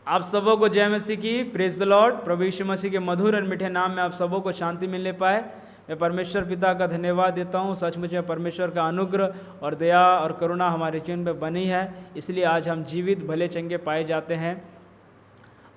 आप सबों को जय मसीह की, प्रेज द लॉर्ड। प्रभु यीशु मसीह के मधुर और मीठे नाम में आप सबों को शांति मिलने पाए। मैं परमेश्वर पिता का धन्यवाद देता हूँ। सचमुच में परमेश्वर का अनुग्रह और दया और करुणा हमारे जीवन में बनी है, इसलिए आज हम जीवित भले चंगे पाए जाते हैं।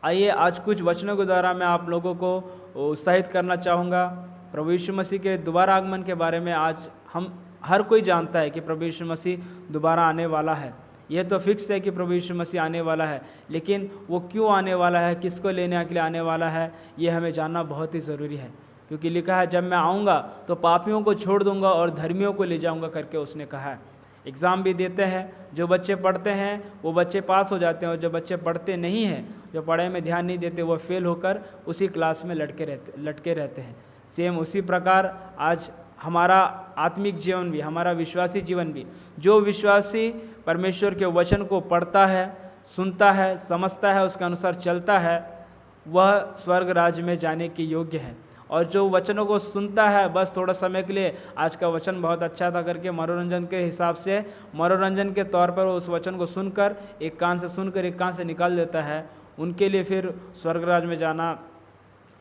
आइए आज कुछ वचनों के द्वारा मैं आप लोगों को उत्साहित करना चाहूँगा। प्रभु यीशु मसीह के दोबारा आगमन के बारे में आज हम हर कोई जानता है कि प्रभु यीशु मसीह दोबारा आने वाला है। यह तो फिक्स है कि प्रभु यीशु मसीह आने वाला है, लेकिन वो क्यों आने वाला है, किसको लेने के लिए आने वाला है, ये हमें जानना बहुत ही ज़रूरी है। क्योंकि लिखा है, जब मैं आऊँगा तो पापियों को छोड़ दूँगा और धर्मियों को ले जाऊँगा करके उसने कहा है। एग्ज़ाम भी देते हैं, जो बच्चे पढ़ते हैं वो बच्चे पास हो जाते हैं, और जो बच्चे पढ़ते नहीं हैं, जो पढ़ाई में ध्यान नहीं देते, वो फेल होकर उसी क्लास में लटके रहते हैं। सेम उसी प्रकार आज हमारा आत्मिक जीवन भी, हमारा विश्वासी जीवन भी, जो विश्वासी परमेश्वर के वचन को पढ़ता है, सुनता है, समझता है, उसके अनुसार चलता है, वह स्वर्ग राज्य में जाने के योग्य है। और जो वचनों को सुनता है बस थोड़ा समय के लिए, आज का वचन बहुत अच्छा था करके मनोरंजन के हिसाब से, मनोरंजन के तौर पर उस वचन को सुनकर एक कान से सुनकर एक कान से निकाल देता है, उनके लिए फिर स्वर्ग राज्य में जाना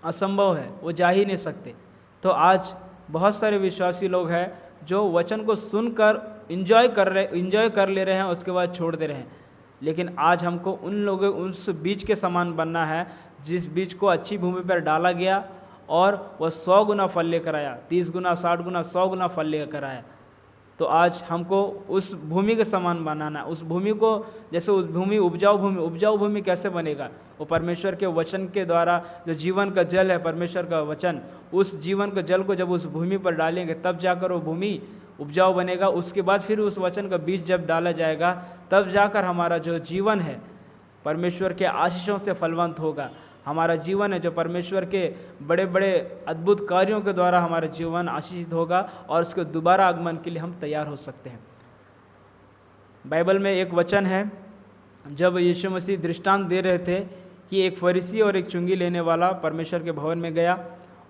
असंभव है, वो जा ही नहीं सकते। तो आज बहुत सारे विश्वासी लोग हैं जो वचन को सुनकर इंजॉय कर ले रहे हैं, उसके बाद छोड़ दे रहे हैं। लेकिन आज हमको उन लोगों, उस बीज के समान बनना है जिस बीज को अच्छी भूमि पर डाला गया और वह 100 गुना फल लेकर आया, 30 गुना, 60 गुना, 100 गुना फल लेकर आया। तो आज हमको उस भूमि के समान बनाना, उस भूमि को, जैसे उस भूमि उपजाऊ भूमि कैसे बनेगा? वो परमेश्वर के वचन के द्वारा, जो जीवन का जल है परमेश्वर का वचन, उस जीवन का जल को जब उस भूमि पर डालेंगे तब जाकर वो भूमि उपजाऊ बनेगा। उसके बाद फिर उस वचन का बीज जब डाला जाएगा तब जाकर हमारा जो जीवन है परमेश्वर के आशीषों से फलवंत होगा। हमारा जीवन है जो परमेश्वर के बड़े बड़े अद्भुत कार्यों के द्वारा हमारा जीवन आशीषित होगा और उसके दोबारा आगमन के लिए हम तैयार हो सकते हैं। बाइबल में एक वचन है, जब यीशु मसीह दृष्टांत दे रहे थे कि एक फरीसी और एक चुंगी लेने वाला परमेश्वर के भवन में गया,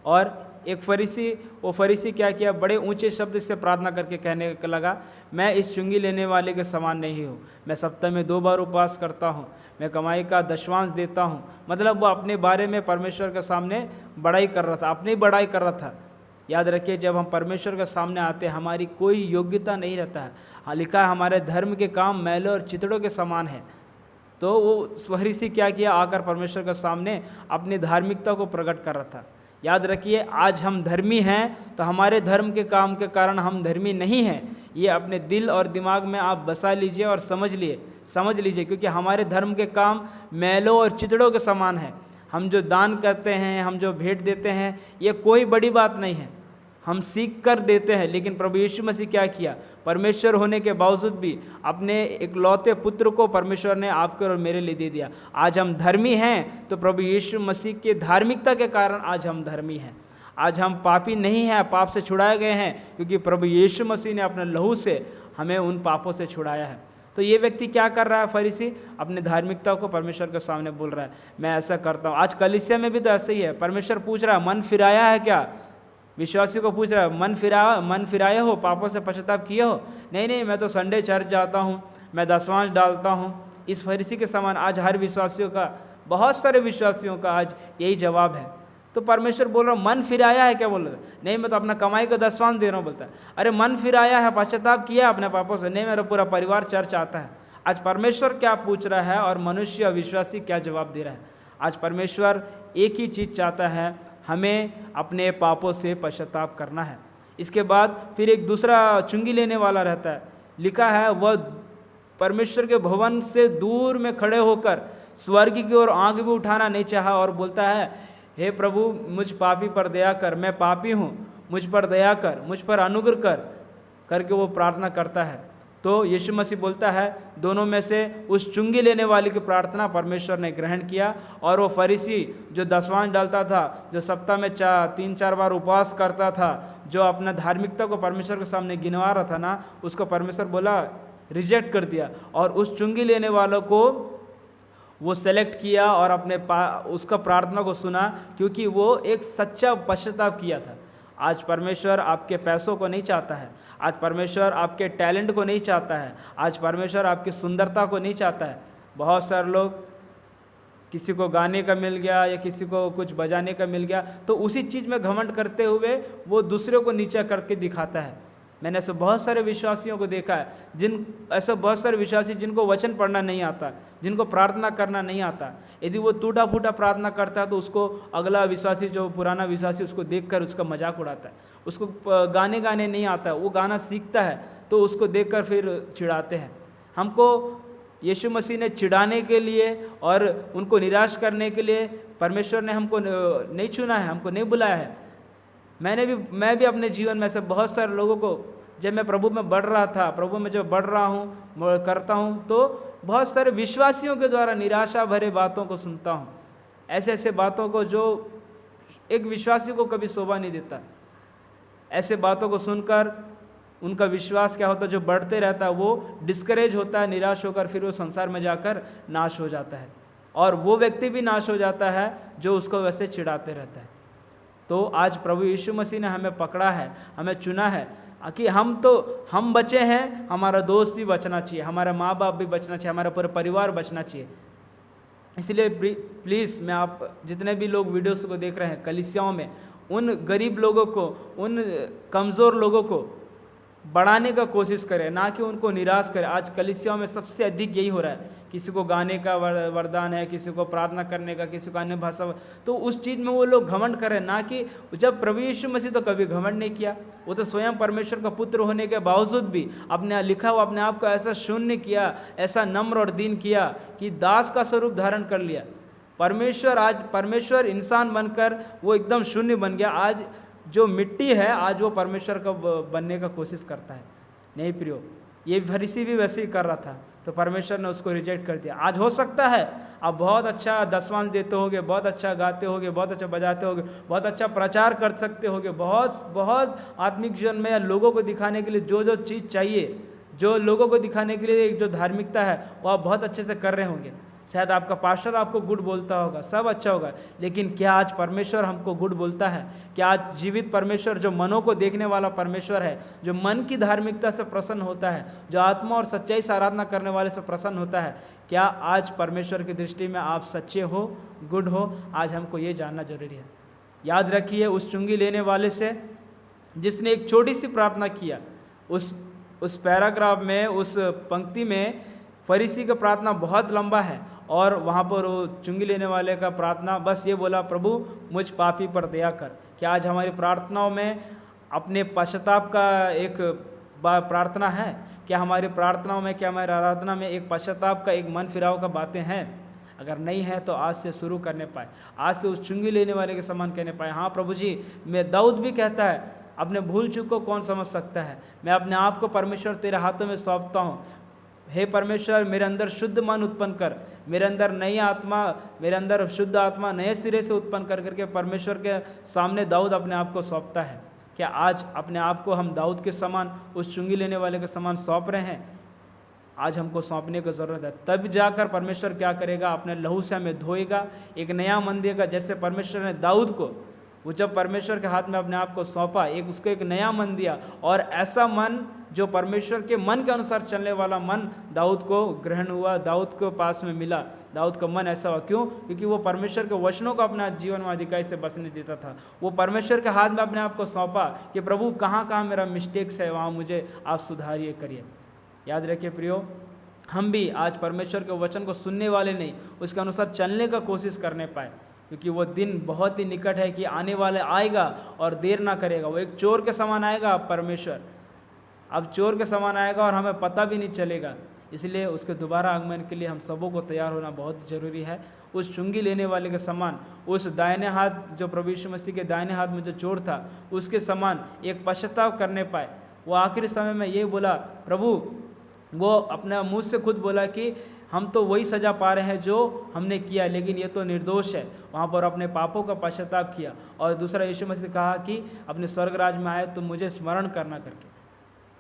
और एक फरीसी क्या किया, बड़े ऊंचे शब्द से प्रार्थना करके कहने लगा, मैं इस चुंगी लेने वाले के समान नहीं हूँ, मैं सप्ताह में 2 बार उपवास करता हूँ, मैं कमाई का दशवांश देता हूँ। मतलब वो अपने बारे में परमेश्वर के सामने बड़ाई कर रहा था, अपनी बड़ाई कर रहा था। याद रखिए, जब हम परमेश्वर के सामने आते हैं हमारी कोई योग्यता नहीं रहता है। हाँ, लिखा है हमारे धर्म के काम मैले और चितड़ों के समान है। तो वो फरीसी क्या किया, आकर परमेश्वर के सामने अपनी धार्मिकता को प्रकट कर रहा था। याद रखिए, आज हम धर्मी हैं तो हमारे धर्म के काम के कारण हम धर्मी नहीं हैं। ये अपने दिल और दिमाग में आप बसा लीजिए और समझ लीजिए, क्योंकि हमारे धर्म के काम मैलों और चितड़ों के समान है। हम जो दान करते हैं, हम जो भेंट देते हैं, ये कोई बड़ी बात नहीं है, हम सीख कर देते हैं। लेकिन प्रभु यीशु मसीह क्या किया, परमेश्वर होने के बावजूद भी अपने इकलौते पुत्र को परमेश्वर ने आपके और मेरे लिए दे दिया। आज हम धर्मी हैं तो प्रभु यीशु मसीह के धार्मिकता के कारण आज हम धर्मी हैं। आज हम पापी नहीं हैं, पाप से छुड़ाए गए हैं, क्योंकि प्रभु यीशु मसीह ने अपने लहू से हमें उन पापों से छुड़ाया है। तो ये व्यक्ति क्या कर रहा है, फरीसी अपने धार्मिकता को परमेश्वर के सामने बोल रहा है, मैं ऐसा करता हूँ। आज कलीसिया में भी तो ऐसे ही है। परमेश्वर पूछ रहा है, मन फिराया है क्या? विश्वासी को पूछ रहा है, मन फिराए हो, पापों से पश्चाताप किए हो? नहीं, मैं तो संडे चर्च जाता हूँ, मैं दशवांश डालता हूँ। इस फरीसी के समान आज हर विश्वासियों का, बहुत सारे विश्वासियों का आज यही जवाब है। तो परमेश्वर बोल रहा, मन फिराया है क्या? बोल रहा है, नहीं मैं तो अपना कमाई का दशवांश दे रहा हूँ। बोलता है, अरे मन फिराया है, पश्चाताप किया अपने पापों से? नहीं, मेरा पूरा परिवार चर्च आता है। आज परमेश्वर क्या पूछ रहा है और मनुष्य विश्वासी क्या जवाब दे रहा है? आज परमेश्वर एक ही चीज़ चाहता है, हमें अपने पापों से पश्चाताप करना है। इसके बाद फिर एक दूसरा चुंगी लेने वाला रहता है। लिखा है, वह परमेश्वर के भवन से दूर में खड़े होकर स्वर्ग की ओर आंख भी उठाना नहीं चाहा और बोलता है, हे प्रभु मुझ पापी पर दया कर, मैं पापी हूँ, मुझ पर दया कर, मुझ पर अनुग्रह कर, करके वो प्रार्थना करता है। तो यीशु मसीह बोलता है, दोनों में से उस चुंगी लेने वाले की प्रार्थना परमेश्वर ने ग्रहण किया, और वो फरीसी जो दशवांश डालता था, जो सप्ताह में 3-4 बार उपवास करता था, जो अपना धार्मिकता को परमेश्वर के सामने गिनवा रहा था ना, उसको परमेश्वर बोला, रिजेक्ट कर दिया। और उस चुंगी लेने वालों को वो सेलेक्ट किया और अपने उसका प्रार्थना को सुना, क्योंकि वो एक सच्चा पश्चाताप किया था। आज परमेश्वर आपके पैसों को नहीं चाहता है, आज परमेश्वर आपके टैलेंट को नहीं चाहता है, आज परमेश्वर आपकी सुंदरता को नहीं चाहता है। बहुत सारे लोग किसी को गाने का मिल गया या किसी को कुछ बजाने का मिल गया, तो उसी चीज़ में घमंड करते हुए वो दूसरे को नीचा करके दिखाता है। मैंने ऐसे बहुत सारे विश्वासियों को देखा है, ऐसे बहुत सारे विश्वासी जिनको वचन पढ़ना नहीं आता, जिनको प्रार्थना करना नहीं आता। यदि वो टूटा फूटा प्रार्थना करता है तो उसको अगला विश्वासी, जो पुराना विश्वासी, उसको देखकर उसका मजाक उड़ाता है। उसको गाने नहीं आता, वो गाना सीखता है तो उसको देखकर फिर चिढ़ाते हैं। हमको यीशु मसीह ने चिढ़ाने के लिए और उनको निराश करने के लिए परमेश्वर ने हमको नहीं चुना है, हमको नहीं बुलाया है। मैं भी अपने जीवन में से बहुत सारे लोगों को, जब मैं प्रभु में बढ़ रहा था, प्रभु में जब बढ़ रहा हूँ, करता हूँ, तो बहुत सारे विश्वासियों के द्वारा निराशा भरे बातों को सुनता हूँ। ऐसे बातों को जो एक विश्वासी को कभी शोभा नहीं देता। ऐसे बातों को सुनकर उनका विश्वास क्या होता है, जो बढ़ते रहता है वो डिस्करेज होता है, निराश होकर फिर वो संसार में जाकर नाश हो जाता है, और वो व्यक्ति भी नाश हो जाता है जो उसको वैसे चिढ़ाते रहता है। तो आज प्रभु यीशु मसीह ने हमें पकड़ा है, हमें चुना है कि हम बचे हैं, हमारा दोस्त भी बचना चाहिए, हमारा माँ बाप भी बचना चाहिए, हमारा पूरा परिवार बचना चाहिए। इसलिए प्लीज़ मैं आप जितने भी लोग वीडियोस को देख रहे हैं कलीसियाओं में, उन गरीब लोगों को, उन कमज़ोर लोगों को बढ़ाने का कोशिश करें, ना कि उनको निराश करें। आज कलीसियाओं में सबसे अधिक यही हो रहा है, किसी को गाने का वरदान है, किसी को प्रार्थना करने का, किसी को अन्य भाषा, तो उस चीज़ में वो लोग घमंड करें। ना कि जब प्रभु यीशु मसीह तो कभी घमंड नहीं किया, वो तो स्वयं परमेश्वर का पुत्र होने के बावजूद भी अपने लिखा हुआ अपने आप को ऐसा शून्य किया, ऐसा नम्र और दीन किया कि दास का स्वरूप धारण कर लिया। परमेश्वर इंसान बनकर वो एकदम शून्य बन गया। आज जो मिट्टी है, आज वो परमेश्वर का बनने का कोशिश करता है। नहीं प्रियो, ये फरीसी भी वैसे ही कर रहा था, तो परमेश्वर ने उसको रिजेक्ट कर दिया। आज हो सकता है आप बहुत अच्छा दसवांश देते होगे, बहुत अच्छा गाते होगे, बहुत अच्छा बजाते होगे, बहुत अच्छा प्रचार कर सकते होगे, बहुत आत्मिक जीवन में लोगों को दिखाने के लिए जो चीज़ चाहिए, जो लोगों को दिखाने के लिए जो धार्मिकता है, वो आप बहुत अच्छे से कर रहे होंगे। शायद आपका पास्टर आपको गुड बोलता होगा, सब अच्छा होगा, लेकिन क्या आज परमेश्वर हमको गुड बोलता है? क्या आज जीवित परमेश्वर, जो मनों को देखने वाला परमेश्वर है, जो मन की धार्मिकता से प्रसन्न होता है, जो आत्मा और सच्चाई से आराधना करने वाले से प्रसन्न होता है, क्या आज परमेश्वर की दृष्टि में आप सच्चे हो, गुड हो? आज हमको ये जानना जरूरी है। याद रखिए, उस चुंगी लेने वाले से जिसने एक छोटी सी प्रार्थना किया, उस पैराग्राफ में, उस पंक्ति में फरीसी का प्रार्थना बहुत लंबा है, और वहाँ पर वो चुंगी लेने वाले का प्रार्थना बस ये बोला, प्रभु मुझ पापी पर दया कर। क्या आज हमारी प्रार्थनाओं में अपने पश्चाताप का एक प्रार्थना है? क्या हमारी प्रार्थनाओं में, क्या हमारी आराधना में एक पश्चाताप का, एक मन फिराव का बातें हैं? अगर नहीं है तो आज से शुरू करने पाए, आज से उस चुंगी लेने वाले के समान कहने पाए, हाँ प्रभु जी, मैं दाऊद भी कहता है, अपने भूल चूक को कौन समझ सकता है, मैं अपने आप को परमेश्वर तेरे हाथों में सौंपता हूँ। हे परमेश्वर, मेरे अंदर शुद्ध मन उत्पन्न कर, मेरे अंदर नई आत्मा, मेरे अंदर शुद्ध आत्मा नए सिरे से उत्पन्न कर करके परमेश्वर के सामने दाऊद अपने आप को सौंपता है। क्या आज अपने आप को हम दाऊद के समान, उस चुंगी लेने वाले के समान सौंप रहे हैं? आज हमको सौंपने की ज़रूरत है। तब जाकर परमेश्वर क्या करेगा? अपने लहू से हमें धोएगा, एक नया मन देगा। जैसे परमेश्वर ने दाऊद को, वो जब परमेश्वर के हाथ में अपने आप को सौंपा, उसको एक नया मन दिया, और ऐसा मन जो परमेश्वर के मन के अनुसार चलने वाला मन दाऊद को ग्रहण हुआ, दाऊद को पास में मिला। दाऊद का मन ऐसा हुआ, क्यों? क्योंकि वो परमेश्वर के वचनों को अपना जीवन में अधिकारी से बसने देता था। वो परमेश्वर के हाथ में अपने आप को सौंपा कि प्रभु कहाँ कहाँ मेरा मिस्टेक्स है, वहाँ मुझे आप सुधारिए, करिए। याद रखिए प्रियो, हम भी आज परमेश्वर के वचन को सुनने वाले नहीं, उसके अनुसार चलने का कोशिश करने पाए, क्योंकि वो दिन बहुत ही निकट है कि आने वाले आएगा और देर ना करेगा। वो एक चोर के समान आएगा परमेश्वर, अब चोर के समान आएगा और हमें पता भी नहीं चलेगा। इसलिए उसके दोबारा आगमन के लिए हम सबों को तैयार होना बहुत ज़रूरी है। उस चुंगी लेने वाले के समान, उस दाहिने हाथ, जो प्रभु यीशु मसीह के दाहिने हाथ में जो चोर था, उसके समान एक पश्चाताप करने पाए। वो आखिरी समय में ये बोला, प्रभु, वो अपने मुँह से खुद बोला कि हम तो वही सज़ा पा रहे हैं जो हमने किया, लेकिन ये तो निर्दोष है। वहाँ पर अपने पापों का पश्चाताप किया। और दूसरा, यीशु मसीह कहा कि अपने स्वर्ग राज में आए तो मुझे स्मरण करना करके।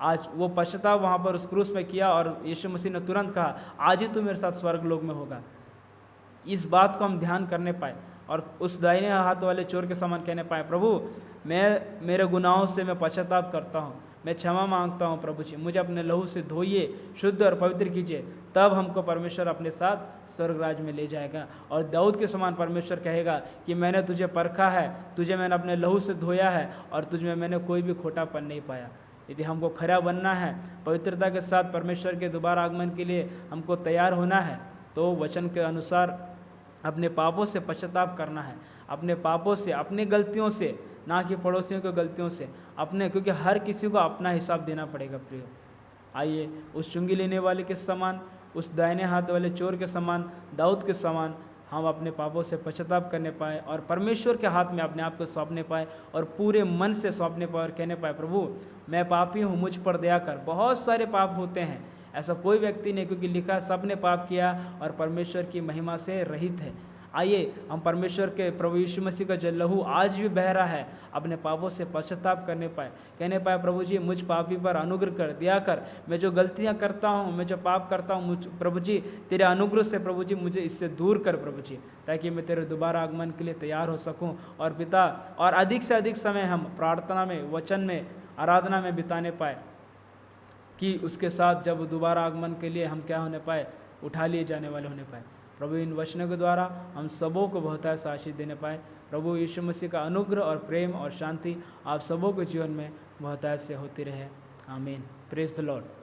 आज वो पश्चाताप वहाँ पर उस क्रूस में किया, और यीशु मसीह ने तुरंत कहा, आज ही तू मेरे साथ स्वर्ग लोक में होगा। इस बात को हम ध्यान करने पाए, और उस दाहिने हाथ वाले चोर के समान कहने पाए, प्रभु, मैं मेरे गुनाहों से मैं पश्चाताप करता हूँ, मैं क्षमा मांगता हूँ प्रभु जी, मुझे अपने लहू से धोइए, शुद्ध और पवित्र कीजिए, तब हमको परमेश्वर अपने साथ स्वर्ग राज्य में ले जाएगा। और दाऊद के समान परमेश्वर कहेगा कि मैंने तुझे परखा है, तुझे मैंने अपने लहू से धोया है और तुझ में मैंने कोई भी खोटापन नहीं पाया। यदि हमको खरा बनना है, पवित्रता के साथ परमेश्वर के दोबारा आगमन के लिए हमको तैयार होना है, तो वचन के अनुसार अपने पापों से पश्चाताप करना है, अपने पापों से, अपनी गलतियों से, ना कि पड़ोसियों की गलतियों से, अपने, क्योंकि हर किसी को अपना हिसाब देना पड़ेगा प्रियो। आइए उस चुंगी लेने वाले के समान, उस दाहिने हाथ वाले चोर के समान, दाऊद के समान हम अपने पापों से पश्चाताप करने पाए और परमेश्वर के हाथ में अपने आप को सौंपने पाए और पूरे मन से सौंपने पाए और कहने पाए, प्रभु मैं पापी हूँ, मुझ पर दया कर। बहुत सारे पाप होते हैं, ऐसा कोई व्यक्ति नहीं, क्योंकि लिखा सब ने पाप किया और परमेश्वर की महिमा से रहित है। आइए हम परमेश्वर के प्रभु यीशु मसीह का जो लहू आज भी बह रहा है, अपने पापों से पश्चाताप करने पाए, कहने पाए, प्रभु जी मुझ पापी पर अनुग्रह कर दिया कर। मैं जो गलतियां करता हूं, मैं जो पाप करता हूं, मुझ प्रभु जी तेरे अनुग्रह से प्रभु जी मुझे इससे दूर कर प्रभु जी, ताकि मैं तेरे दोबारा आगमन के लिए तैयार हो सकूं। और पिता, और अधिक से अधिक समय हम प्रार्थना में, वचन में, आराधना में बिताने पाए, कि उसके साथ जब दोबारा आगमन के लिए हम क्या होने पाए, उठा लिए जाने वाले होने पाए। प्रभु इन वचनों के द्वारा हम सबों को बहुत ऐसा आशीष देने पाए। प्रभु यीशु मसीह का अनुग्रह और प्रेम और शांति आप सबों के जीवन में बहुत ऐसे होती रहे। आमीन। Praise the Lord.